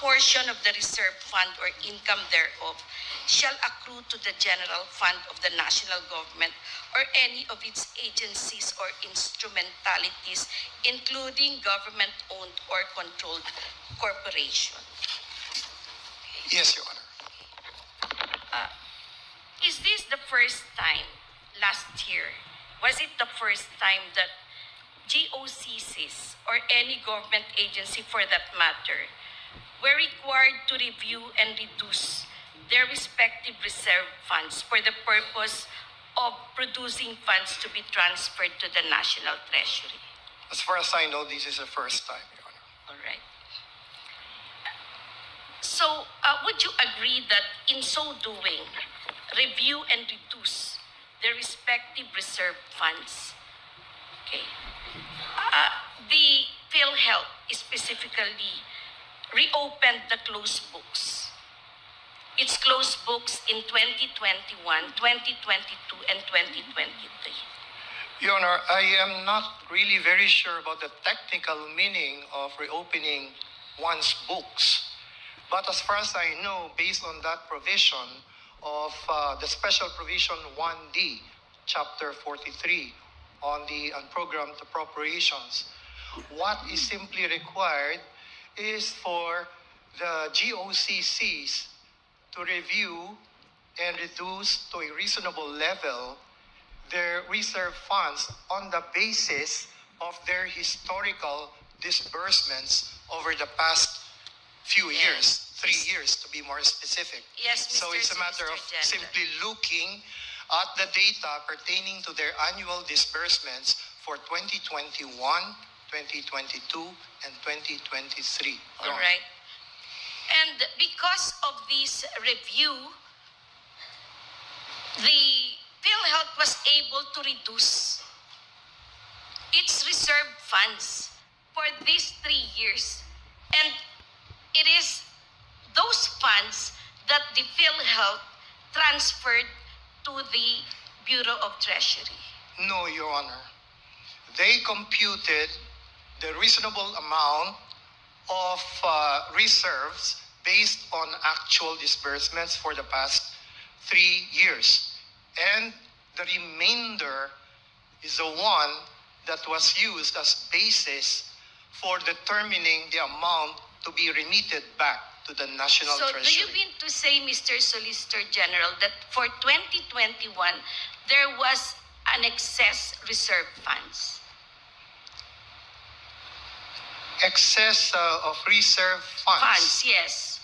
portion of the reserve fund or income thereof shall accrue to the general fund of the national government or any of its agencies or instrumentalities, including government-owned or controlled corporation. Yes, Your Honor. Is this the first time last year? Was it the first time that GOCCs or any government agency for that matter were required to review and reduce their respective reserve funds for the purpose of producing funds to be transferred to the National Treasury? As far as I know, this is the first time, Your Honor. All right. So, would you agree that in so doing, review and reduce their respective reserve funds? Okay. The Philhealth specifically reopened the closed books. Its closed books in 2021, 2022, and 2023. Your Honor, I am not really very sure about the technical meaning of reopening one's books. But as far as I know, based on that provision of the Special Provision 1D, Chapter 43, on the unprogrammed appropriations, what is simply required is for the GOCCs to review and reduce to a reasonable level their reserve funds on the basis of their historical disbursements over the past few years, 3 years to be more specific. Yes, Mr. So it's a matter of Solicitor General. simply looking at the data pertaining to their annual disbursements for 2021, 2022, and 2023. All right. And because of this review, the PhilHealth was able to reduce its reserve funds for these 3 years. And it is those funds that the PhilHealth transferred to the Bureau of Treasury. No, Your Honor. They computed the reasonable amount of reserves based on actual disbursements for the past 3 years. And the remainder is the one that was used as basis for determining the amount to be remitted back to the National So Treasury. do you mean to say, Mr. Solicitor General, that for 2021, there was an excess reserve funds? Excess of reserve funds? Funds, yes.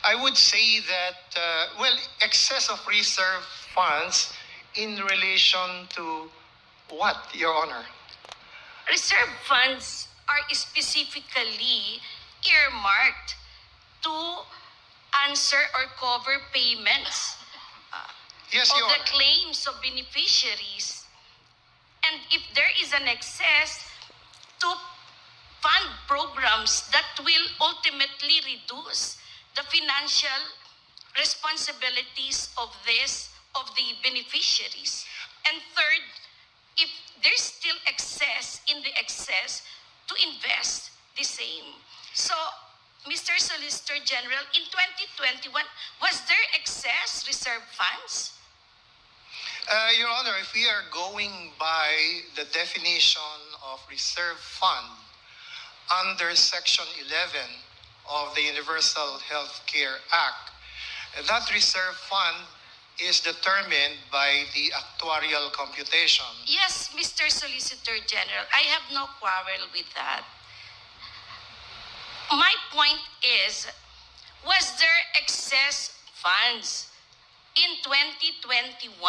I would say that, excess of reserve funds in relation to what, Your Honor? Reserve funds are specifically earmarked to answer or cover payments Yes, of Your the Honor. claims of beneficiaries. And if there is an excess, to fund programs that will ultimately reduce the financial responsibilities of the beneficiaries. And third, if there's still excess in the excess, to invest the same. So, Mr. Solicitor General, in 2021, was there excess reserve funds? Your Honor, if we are going by the definition of reserve fund under Section 11 of the Universal Health Care Act, that reserve fund is determined by the actuarial computation. Yes, Mr. Solicitor General, I have no quarrel with that. My point is, was there excess funds in 2021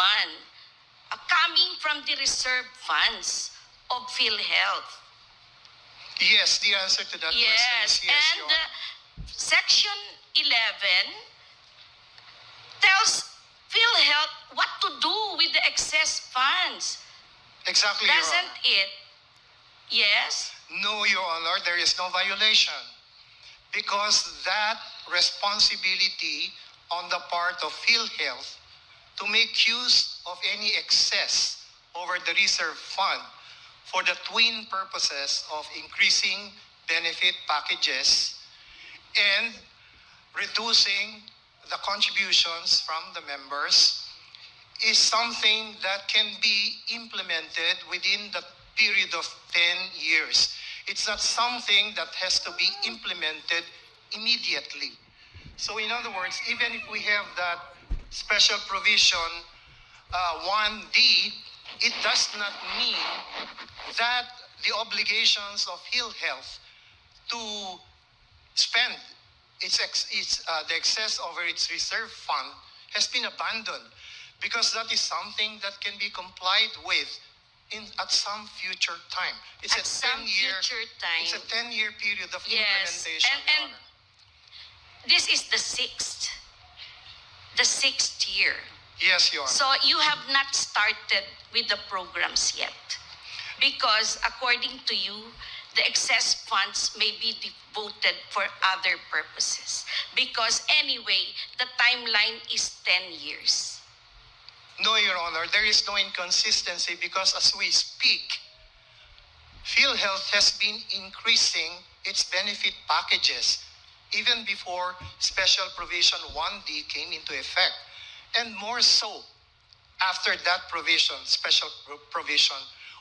coming from the reserve funds of PhilHealth? Yes, the answer to that question is yes, Your and Honor. Section 11 tells PhilHealth what to do with the excess funds. Exactly, Your Doesn't Honor. it? Yes? No, Your Honor, there is no violation because that responsibility on the part of PhilHealth to make use of any excess over the reserve fund for the twin purposes of increasing benefit packages and reducing the contributions from the members is something that can be implemented within the period of 10 years. It's not something that has to be implemented immediately. So in other words, even if we have that special provision 1D, it does not mean that the obligations of Philhealth to spend the excess over its reserve fund has been abandoned, because that is something that can be complied with at some future time. It's At some future time. It's a 10-year period of Yes, implementation. and Your Honor. this is the sixth year. Yes, Your Honor. So you have not started with the programs yet, because according to you, the excess funds may be devoted for other purposes, because anyway, the timeline is 10 years. No, Your Honor, there is no inconsistency, because as we speak, PhilHealth has been increasing its benefit packages even before Special Provision 1D came into effect. And more so, after that provision, special provision,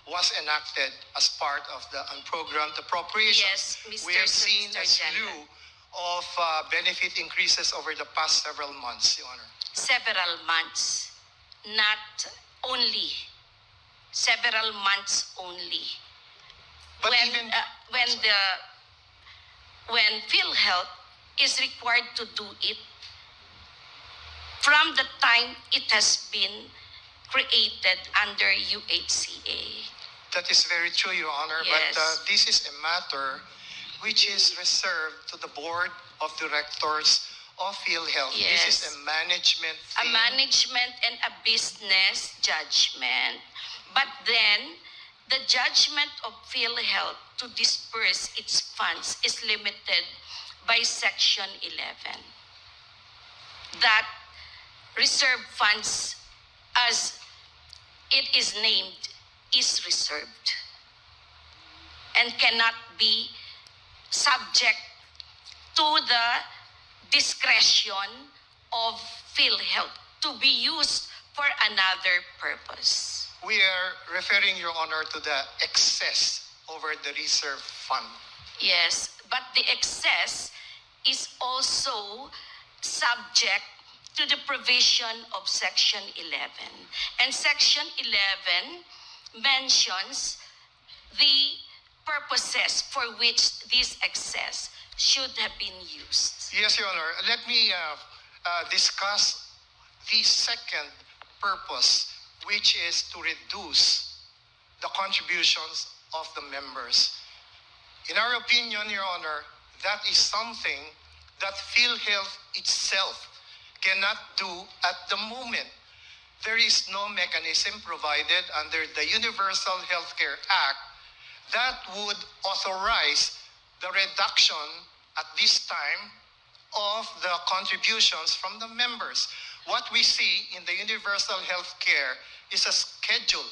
was enacted as part of the unprogrammed appropriations. Yes, Mr. We have seen a Solicitor slew General. of benefit increases over the past several months, Your Honor. Several months, not only. Several months only. But when even when PhilHealth is required to do it from the time it has been created under UHCA. that is very true, Your Honor. Yes. But this is a matter which is reserved to the Board of Directors of PhilHealth. Yes. This is a management A thing. management and a business judgment. But then, the judgment of PhilHealth to disperse its funds is limited by Section 11. That reserve funds, as it is named, is reserved and cannot be subject to the discretion of PhilHealth to be used for another purpose. We are referring, Your Honor, to the excess over the reserve fund. Yes, but the excess is also subject to the provision of Section 11. And Section 11 mentions the purposes for which this excess should have been used. Yes, Your Honor. Let me discuss the second purpose, which is to reduce the contributions of the members. In our opinion, Your Honor, that is something that PhilHealth itself cannot do at the moment. There is no mechanism provided under the Universal Healthcare Act that would authorize the reduction at this time of the contributions from the members. What we see in the Universal Healthcare is a schedule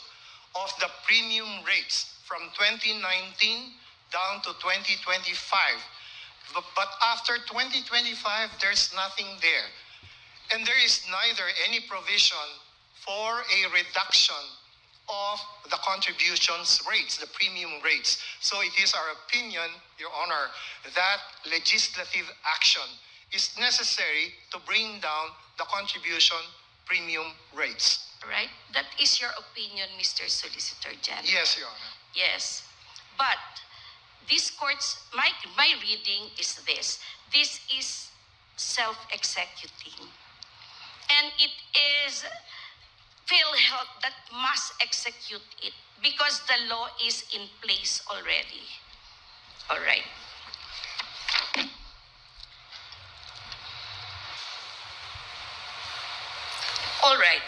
of the premium rates from 2019 down to 2025. But after 2025, there's nothing there. And there is neither any provision for a reduction of the contributions rates, the premium rates. So it is our opinion, Your Honor, that legislative action is necessary to bring down the contribution premium rates. Right? That is your opinion, Mr. Solicitor General. Yes, Your Honor. Yes. But this court's, my reading is this. This is self-executing. And it is PhilHealth that must execute it because the law is in place already. All right. All right.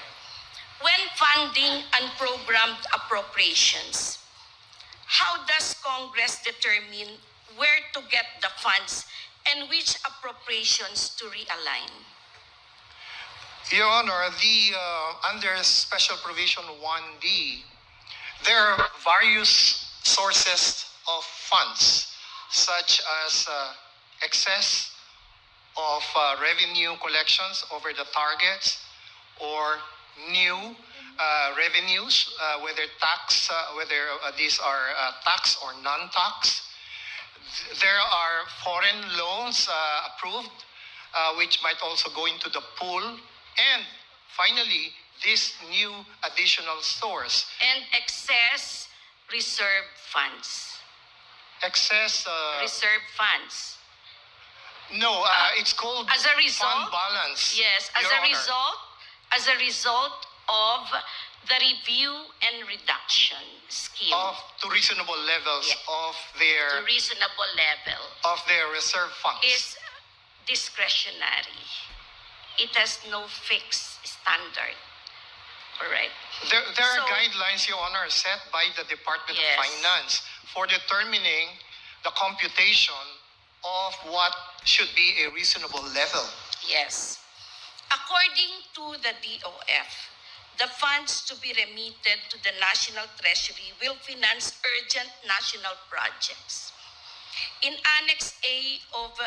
When funding unprogrammed appropriations, how does Congress determine where to get the funds and which appropriations to realign? Your Honor, under Special Provision 1D, There are various sources of funds, such as excess of revenue collections over the targets, or new revenues, whether these are tax or non-tax. There are foreign loans approved, which might also go into the pool. And finally, this new additional source. And excess reserve funds. Excess... Reserve funds. No, it's called As a result, fund balance. yes, Your Honor. as a result of the review and reduction scheme To reasonable levels Yeah. of their to reasonable level reserve funds. is discretionary. It has no fixed standard. All right. There are So- guidelines, Your Honor, set by the Department Yes. of Finance for determining the computation of what should be a reasonable level. Yes. According to the DOF, the funds to be remitted to the National Treasury will finance urgent national projects. In Annex A of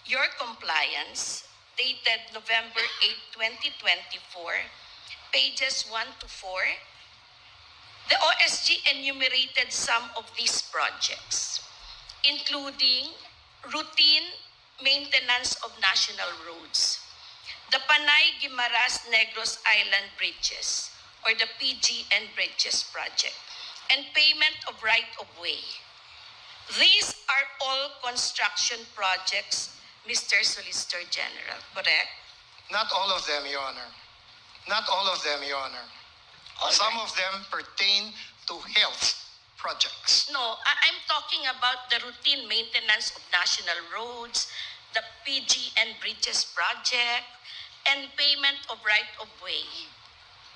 your compliance, dated November 8, 2024, pages 1 to 4, the OSG enumerated some of these projects, including routine maintenance of national roads, the Panay Guimaras Negros Island Bridges, or the PGN Bridges project, and payment of right-of-way. These are all construction projects, Mr. Solicitor General, correct? Not all of them, Your Honor. Not all of them, Your Honor. All Some right. of them pertain to health projects. No, I'm talking about the routine maintenance of national roads, the PGN Bridges project, and payment of right-of-way.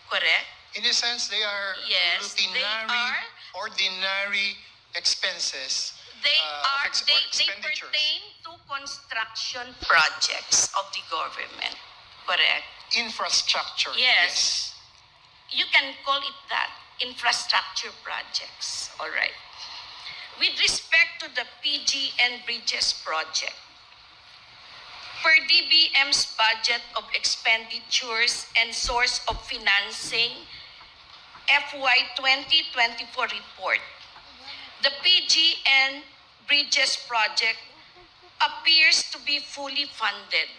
Correct? In a sense, they are Yes, they routinary, are. ordinary expenses. They or they expenditures. pertain to construction projects of the government. Correct? Infrastructure. Yes. You can call it that, infrastructure projects. All right. With respect to the PGN Bridges project, per DBM's budget of expenditures and source of financing FY 2024 report, the PGN Bridges project appears to be fully funded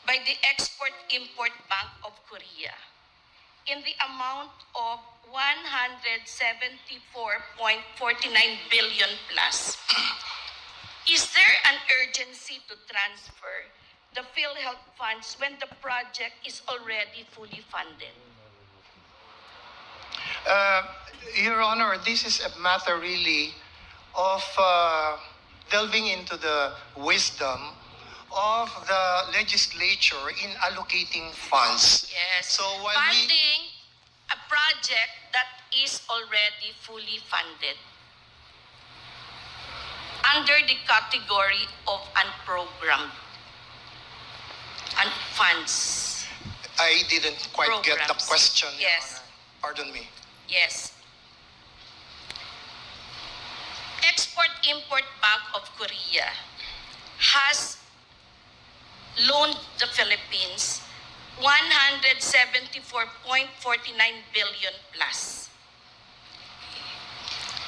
by the Export-Import Bank of Korea in the amount of 174.49 billion plus. Is there an urgency to transfer the Philhealth funds when the project is already fully funded? Your Honor, this is a matter really of delving into the wisdom of the legislature in allocating funds. Yes. So when funding a project that is already fully funded under the category of unprogrammed and funds. I didn't quite get the Programs. question, Your Yes. Honor. Pardon me. Yes. Export-Import Bank of Korea has loaned the Philippines 174.49 billion plus.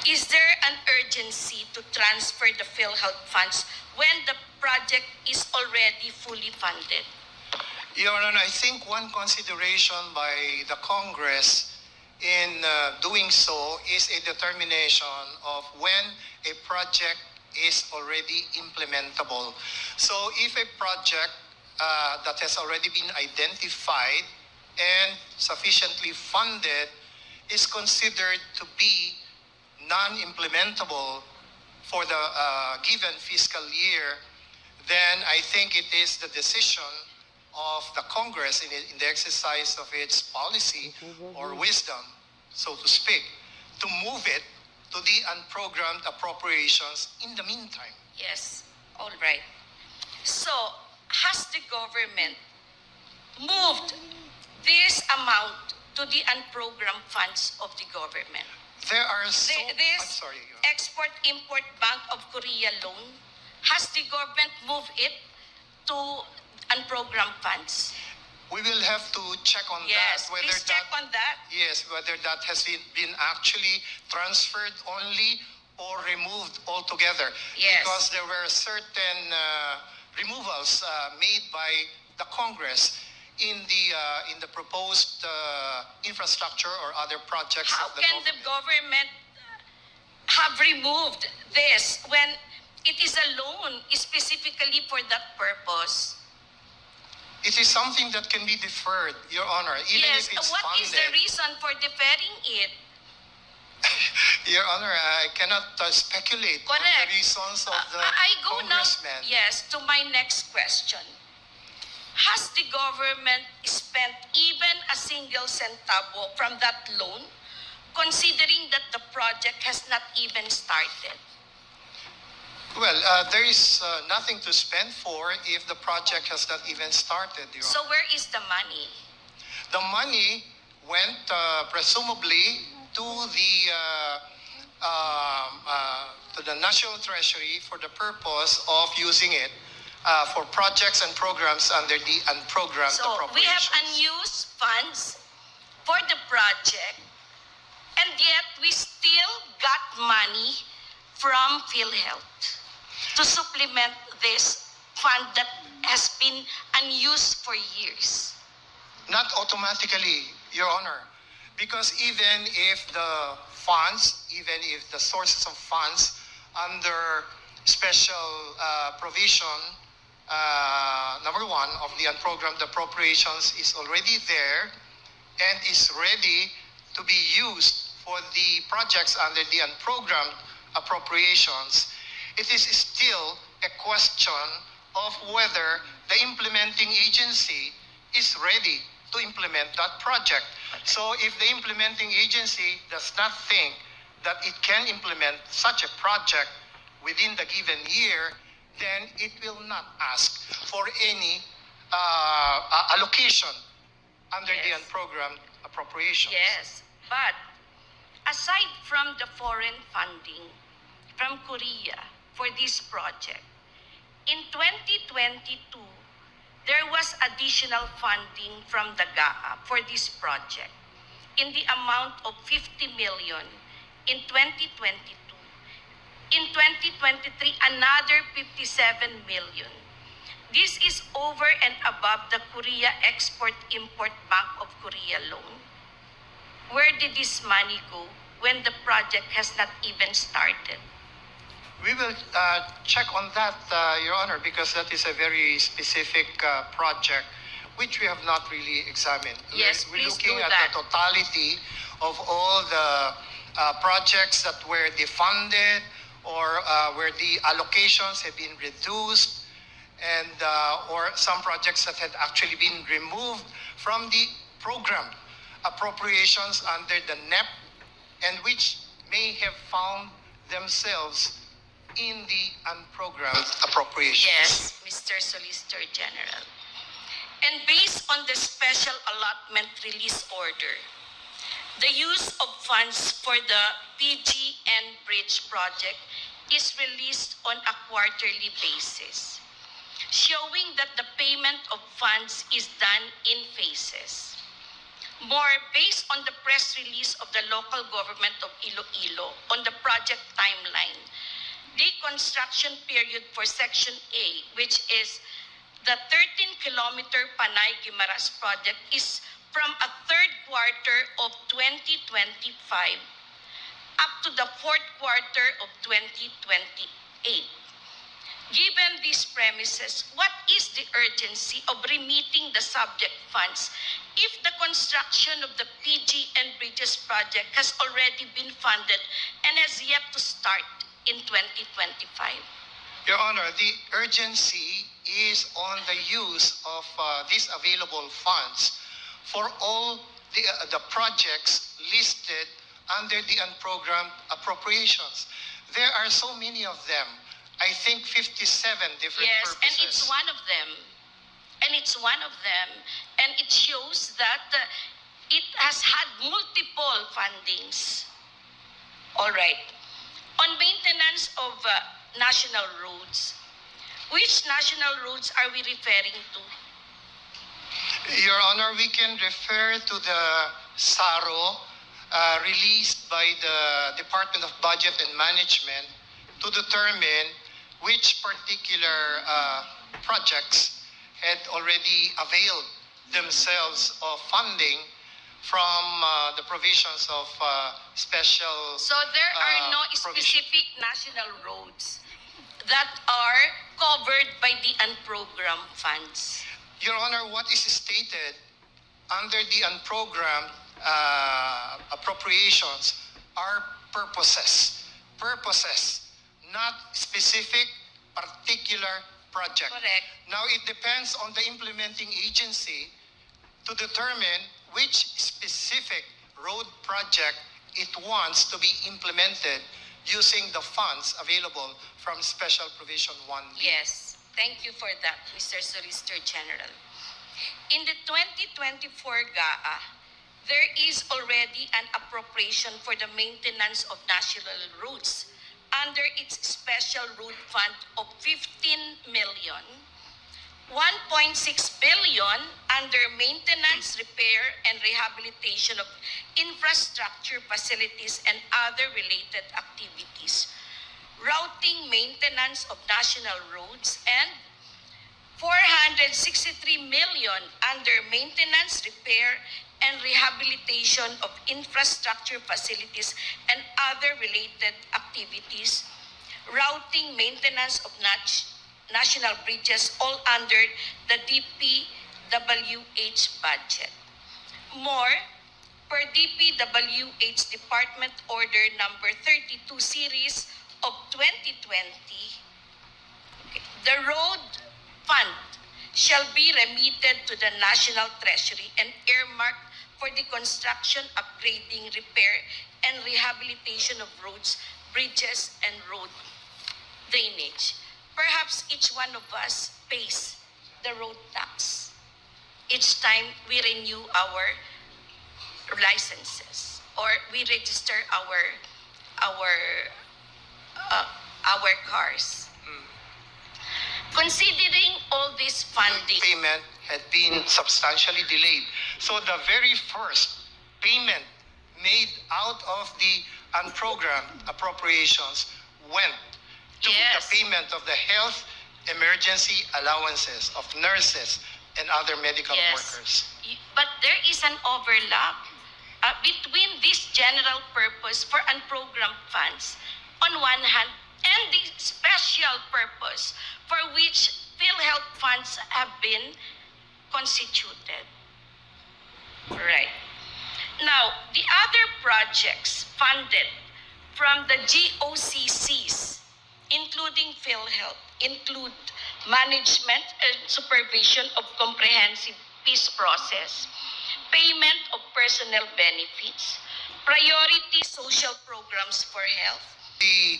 Is there an urgency to transfer the PhilHealth funds when the project is already fully funded? Your Honor, I think one consideration by the Congress in doing so is a determination of when a project is already implementable. So if a project that has already been identified and sufficiently funded is considered to be non-implementable for the given fiscal year, then I think it is the decision of the Congress in the exercise of its policy or wisdom, so to speak, to move it to the unprogrammed appropriations in the meantime. Yes, all right. So, has the government moved this amount to the unprogrammed funds of the government? There are so... This I'm sorry. Export-Import Bank of Korea loan, has the government moved it to unprogrammed funds? We will have to check on Yes, that. please check on that. Yes, whether that has been actually transferred only or removed altogether. Yes. Because there were certain removals made by the Congress in the proposed infrastructure or other projects How of the can the government have removed this when it is a loan specifically for that purpose? It is something that can be deferred, Your Honor, even Yes, if it's what funded. is the reason for deferring it? Your Honor, I cannot speculate on Correct. the reasons of the I go now, congressman. yes, to my next question. Has the government spent even a single centavo from that loan, considering that the project has not even started? Well, there is nothing to spend for if the project has not even started, Your So Honor. where is the money? The money went presumably to the National Treasury for the purpose of using it for projects and programs under the unprogrammed So we have appropriations. unused funds for the project, and yet we still got money from Philhealth to supplement this fund that has been unused for years. Not automatically, Your Honor, because even if the funds, even if the sources of funds under special provision, number one, of the unprogrammed appropriations is already there and is ready to be used for the projects under the unprogrammed appropriations, it is still a question of whether the implementing agency is ready to implement that project. So if the implementing agency does not think that it can implement such a project within the given year, then it will not ask for any allocation under the Yes. unprogrammed appropriations. Yes, but aside from the foreign funding from Korea for this project, in 2022, there was additional funding from the GAA for this project in the amount of 50 million in 2022. In 2023, another 57 million. This is over and above the Korea Export-Import Bank of Korea loan. Where did this money go when the project has not even started? We will check on that, Your Honor, because that is a very specific project which we have not really examined. Yes, we're please looking do at that. the totality of all the projects that were defunded or where the allocations have been reduced, and or some projects that had actually been removed from the program appropriations under the NEP, and which may have found themselves in the unprogrammed appropriations. Yes, Mr. Solicitor General. And based on the special allotment release order, the use of funds for the PGN Bridge project is released on a quarterly basis, showing that the payment of funds is done in phases. More, based on the press release of the local government of Iloilo on the project timeline, the construction period for Section A, which is the 13-kilometer Panay-Guimaras project, is from a third quarter of 2025 up to the fourth quarter of 2028. Given these premises, what is the urgency of remitting the subject funds if the construction of the PG and Bridges project has already been funded and has yet to start in 2025? Your Honor, the urgency is on the use of these available funds for all the projects listed under the unprogrammed appropriations. There are so many of them. I think 57 different Yes, purposes. and it's one of them. And it shows that it has had multiple fundings. All right. On maintenance of national roads, which national roads are we referring to? Your Honor, we can refer to the SARO released by the Department of Budget and Management to determine which particular projects had already availed themselves of funding from the provisions of special So there are no provision. specific national roads that are covered by the unprogrammed funds. Your Honor, what is stated under the unprogrammed appropriations are purposes. Purposes, not specific particular project. Correct. Now, it depends on the implementing agency to determine which specific road project it wants to be implemented using the funds available from Special Provision 1B. Yes, thank you for that, Mr. Solicitor General. In the 2024 GAA, there is already an appropriation for the maintenance of national roads under its special road fund of 15 million. 1.6 billion under maintenance, repair, and rehabilitation of infrastructure facilities and other related activities, routing maintenance of national roads, and 463 million under maintenance, repair, and rehabilitation of infrastructure facilities and other related activities, routing maintenance of national bridges, all under the DPWH budget. More, per DPWH Department Order number 32 series of 2020, the road fund shall be remitted to the National Treasury and earmarked for the construction, upgrading, repair, and rehabilitation of roads, bridges, and road drainage. Perhaps each one of us pays the road tax each time we renew our licenses or we register our cars. Considering all this funding, Payment had been substantially delayed. So the very first payment made out of the unprogrammed appropriations went to Yes. the payment of the health emergency allowances of nurses and other medical workers. But there is an overlap between this general purpose for unprogrammed funds on one hand and the special purpose for which PhilHealth funds have been constituted. Right. Now, the other projects funded from the GOCCs, including PhilHealth, include management and supervision of comprehensive peace process, payment of personnel benefits, priority social programs for health. The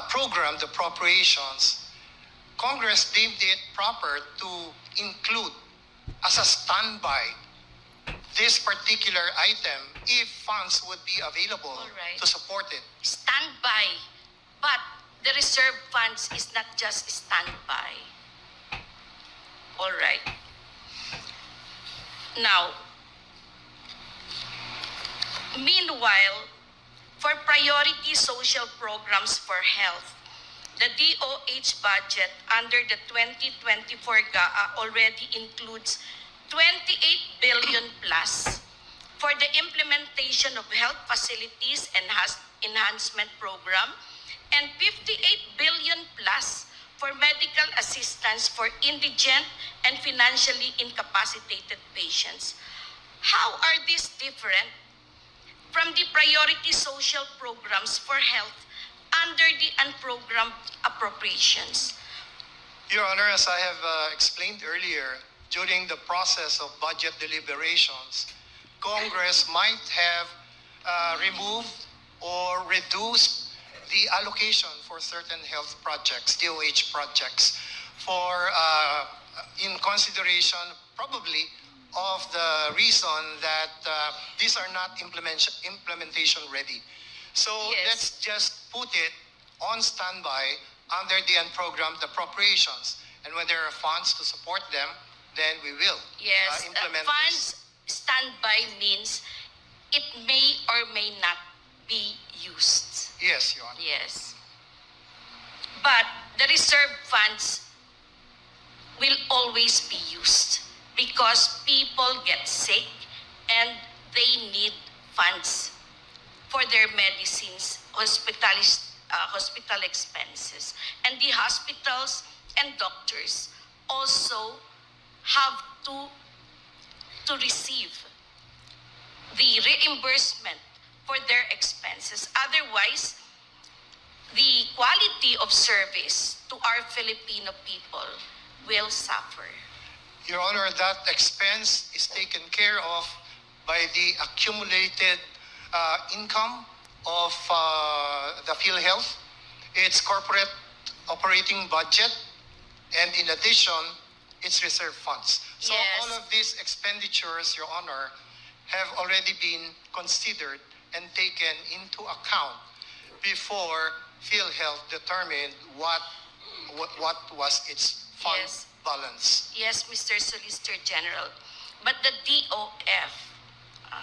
programmed appropriations, Congress deemed it proper to include as a standby this particular item if funds would be available All right. to support it. Standby. But the reserve funds is not just standby. All right. Now, meanwhile, for priority social programs for health, the DOH budget under the 2024 GAA already includes 28 billion plus for the implementation of health facilities and enhancement program and 58 billion plus for medical assistance for indigent and financially incapacitated patients. How are these different from the priority social programs for health under the unprogrammed appropriations? Your Honor, as I have explained earlier, during the process of budget deliberations, Congress might have removed or reduced the allocation for certain health projects, DOH projects, for in consideration probably of the reason that these are not implementation ready. So Yes. let's just put it on standby under the unprogrammed appropriations. And when there are funds to support them, then we will Yes, implement funds this. standby means it may or may not be used. Yes, Your Honor. Yes. But the reserve funds will always be used because people get sick and they need funds for their medicines, hospital expenses. And the hospitals and doctors also have to receive the reimbursement for their expenses. Otherwise, the quality of service to our Filipino people will suffer. Your Honor, that expense is taken care of by the accumulated income of the Philhealth, its corporate operating budget, and in addition, its reserve funds. So Yes. all of these expenditures, Your Honor, have already been considered and taken into account before PhilHealth determined what was its fund Yes. balance. Yes, Mr. Solicitor General. But the DOF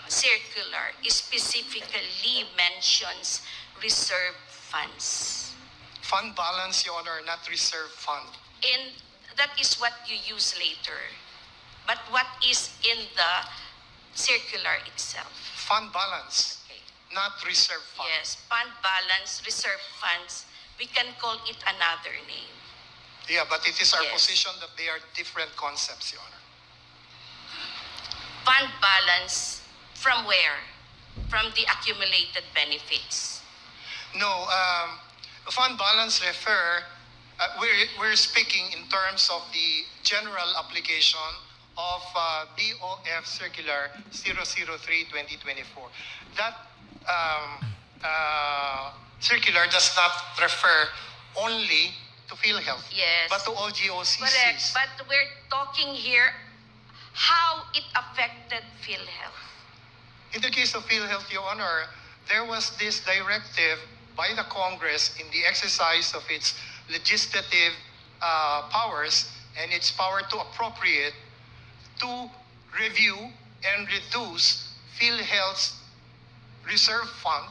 circular specifically mentions reserve funds. Fund balance, Your Honor, not reserve fund. And that is what you use later. But what is in the circular itself? Fund balance, Okay. not reserve fund. Yes, fund balance, reserve funds, we can call it another name. Yeah, but it is our Yes. position that they are different concepts, Your Honor. Fund balance from where? From the accumulated benefits. No, fund balance we're speaking in terms of the general application of DOF Circular 003-2024. That circular does not refer only to PhilHealth, Yes. but to all GOCCs. Correct. But we're talking here how it affected PhilHealth. In the case of PhilHealth, Your Honor, there was this directive by the Congress in the exercise of its legislative powers and its power to appropriate to review and reduce PhilHealth's reserve fund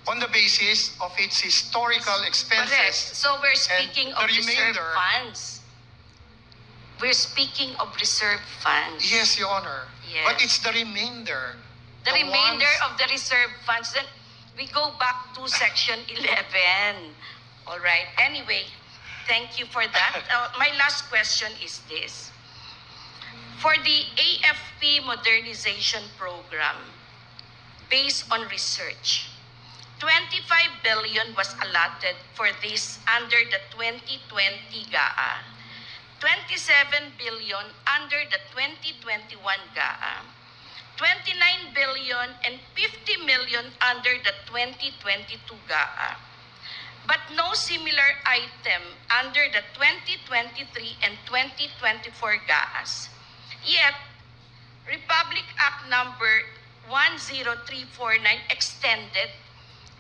on the basis of its historical expenses. Correct. So we're speaking And of the reserve remainder- funds. We're speaking of reserve funds. Yes, Your Honor. Yes. But it's the remainder. The remainder ones- of the reserve funds, then we go back to section 11. All right. Anyway, thank you for that. My last question is this. For the AFP modernization program, based on research, 25 billion was allotted for this under the 2020 GAA, 27 billion under the 2021 GAA, 29 billion and 50 million under the 2022 GAA, but no similar item under the 2023 and 2024 GAAs. Yet, Republic Act number 10349 extended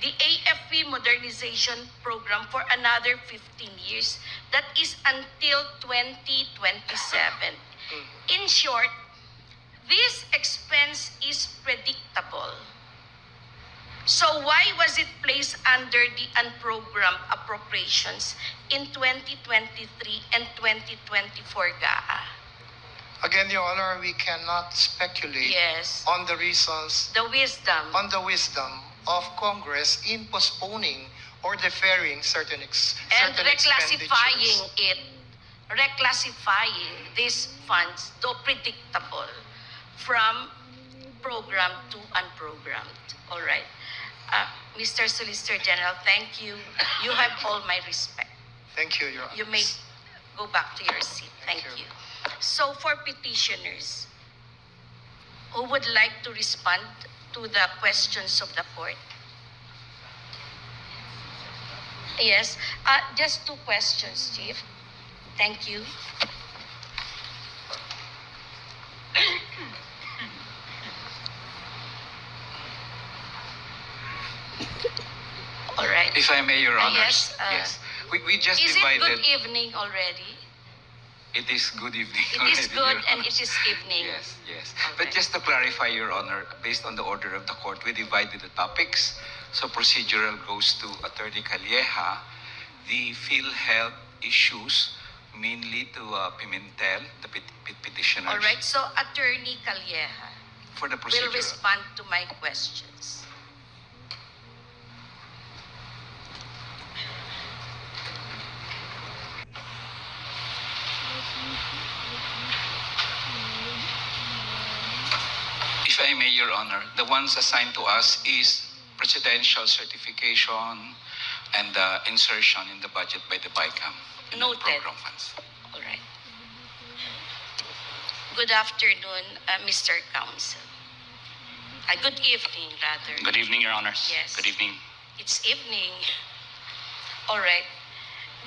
the AFP modernization program for another 15 years. That is until 2027. In short, this expense is predictable. So why was it placed under the unprogrammed appropriations in 2023 and 2024 GAA? Again, Your Honor, we cannot speculate Yes. on the reasons, The wisdom. on the wisdom of Congress in postponing or deferring certain And expenditures. reclassifying these funds, though predictable, from programmed to unprogrammed. All right. Mr. Solicitor General, thank you. You have all my respect. Thank you, Your Honor. You may go back to your seat. Thank Thank you. you. So for petitioners who would like to respond to the questions of the court. Yes, just two questions, Chief. Thank you. If I may, Your Honor. yes, Yes. We just Is it divided. good evening already? It is good evening. It already, is good Your and Honor. it is evening. Yes, yes. All But right. just to clarify, Your Honor, based on the order of the court, we divided the topics. So procedural goes to Attorney Calleja. The PhilHealth issues, mainly to Pimentel, the petitioners. All right, so Attorney Calleja For the will procedural. respond to my questions. If I may, Your Honor, the ones assigned to us is presidential certification and insertion in the budget by the BICAM in the Noted. program funds. All right. Good afternoon, Mr. Counsel. Good evening, rather. Good evening, Your Honors. Yes. Good evening. It's evening. All right.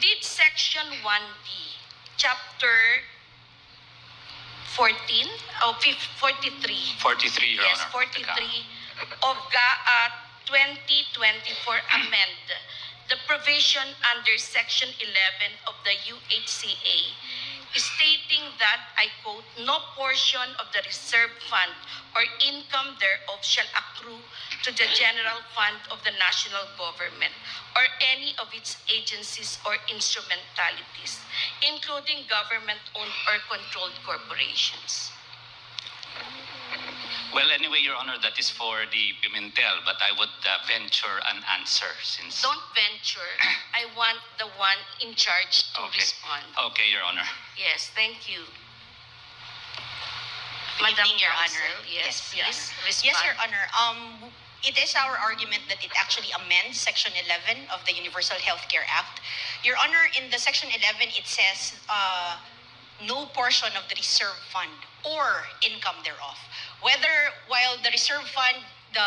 Did Section 1D, Chapter 14, or 43, 43, Your yes, Honor. 43 of GAA 2024 amend the provision under Section 11 of the UHCA, stating that, I quote, no portion of the reserve fund or income thereof shall accrue to the general fund of the national government or any of its agencies or instrumentalities, including government-owned or controlled corporations. Well, anyway, Your Honor, that is for the Pimentel, but I would venture an answer since... Don't venture. I want the one in charge to Okay. respond. Okay, Your Honor. Yes, thank you. Good Madam evening, Your Counsel, Honor. yes, Your please Honor. respond. Yes, Your Honor. It is our argument that it actually amends Section 11 of the Universal Healthcare Act. Your Honor, in the Section 11, it says no portion of the reserve fund or income thereof. Whether, while the reserve fund, the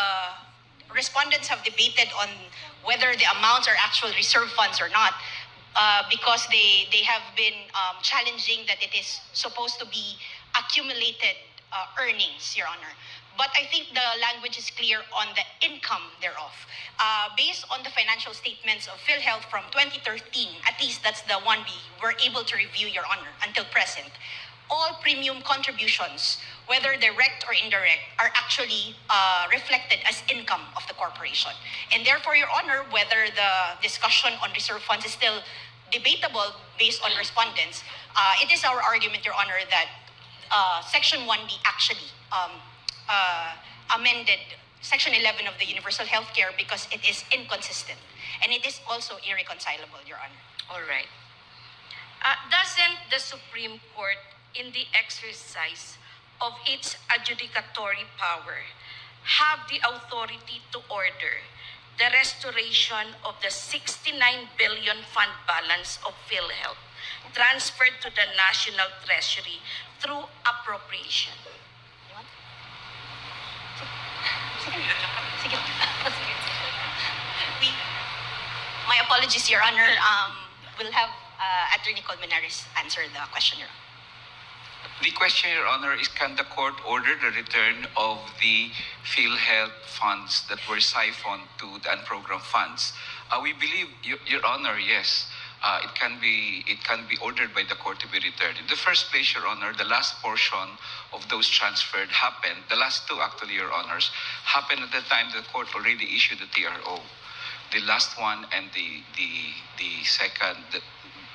respondents have debated on whether the amounts are actual reserve funds or not, because they have been challenging that it is supposed to be accumulated earnings, Your Honor. But I think the language is clear on the income thereof. Based on the financial statements of PhilHealth from 2013, at least that's the one we were able to review, Your Honor, until present, all premium contributions, whether direct or indirect, are actually reflected as income of the corporation. And therefore, Your Honor, whether the discussion on reserve funds is still debatable based on respondents, it is our argument, Your Honor, that Section 1D actually amended Section 11 of the Universal Healthcare because it is inconsistent. And it is also irreconcilable, Your Honor. All right. Doesn't the Supreme Court, in the exercise of its adjudicatory power, have the authority to order the restoration of the 69 billion fund balance of PhilHealth transferred to the National Treasury through appropriation? Sige. My apologies, Your Honor. We'll have Attorney Colmenares answer the question, Your Honor. The question, Your Honor, is can the court order the return of the PhilHealth funds that were siphoned to the unprogrammed funds? We believe, Your Honor, yes. It can be ordered by the court to be returned. In the first place, Your Honor, the last portion of those transferred happened, the last two actually, Your Honors, happened at the time the court already issued the TRO. The last one and the second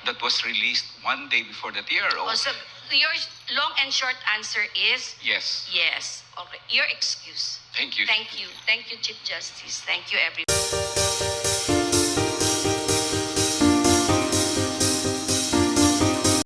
that was released one day before the TRO. So your long and short answer is Yes. yes. Okay. Your excuse. Thank you. Thank you. Thank you, Chief Justice. Thank you, everyone.